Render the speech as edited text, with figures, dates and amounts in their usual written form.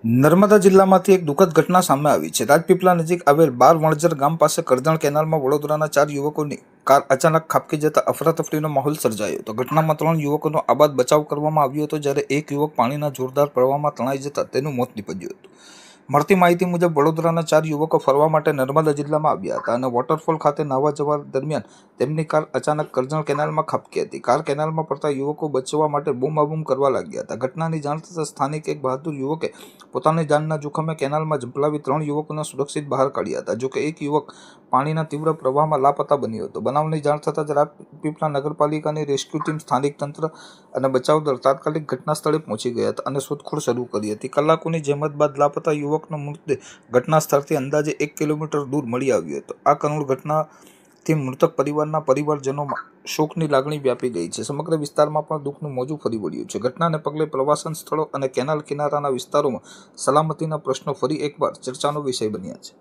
નર્મદા જિલ્લામાંથી એક દુઃખદ ઘટના સામે આવી છે। રાજપીપળા નજીક આવેલ બાર વણઝર ગામ પાસે કરજણ કેનાલમાં વડોદરાના 4 યુવકોની કાર અચાનક ખાબકી જતા અફરાતફરીનો માહોલ સર્જાયો હતો। ઘટનામાં 3 યુવકોનો આબાદ બચાવ કરવામાં આવ્યો હતો, જ્યારે એક યુવક પાણીના જોરદાર પ્રવાહમાં તણાઈ જતા તેનું મોત નીપજ્યું હતું। મળતી માહિતી મુજબ વડોદરાના 4 યુવકો ફરવા માટે નર્મદા જિલ્લામાં આવ્યા હતા અને વોટરફોલ ખાતે નાહવા જવા દરમિયાન તેમની કાર અચાનક કરજણ કેનાલમાં ખાબકી હતી। કાર કેનાલમાં પડતા યુવકો બચવા માટે બૂમાબૂમ કરવા લાગ્યા હતા। ઘટનાની જાણ થતાં સ્થાનિક એક બહાદુર યુવકે પોતાની જાનના જોખમે કેનાલમાં ઝંપલાવી 3 યુવકોને સુરક્ષિત બહાર કાઢ્યા હતા। જોકે એક યુવક પાણીના તીવ્ર પ્રવાહમાં લાપતા બન્યો હતો। બનાવની જાણ થતાં જ રાજપીપળા નગરપાલિકાની રેસ્ક્યુ ટીમ, સ્થાનિક તંત્ર અને બચાવ દળ તાત્કાલિક ઘટના સ્થળે પહોંચી ગયા હતા અને શોધખોળ શરૂ કરી હતી। કલાકોની જહેમત બાદ લાપતા યુવકનો મૃતદેહ ઘટના સ્થળથી અંદાજે 1 કિલોમીટર દૂર મળી આવ્યો હતો। આ કરુણ ઘટનાથી મૃતક પરિવારના પરિવારજનોમાં શોકની લાગણી વ્યાપી ગઈ છે। સમગ્ર વિસ્તારમાં પણ દુઃખનું મોજું ફરી વળ્યું છે। ઘટનાને પગલે પ્રવાસન સ્થળો અને કેનાલ કિનારાના વિસ્તારોમાં સલામતીના પ્રશ્નો ફરી એકવાર ચર્ચાનો વિષય બન્યા છે।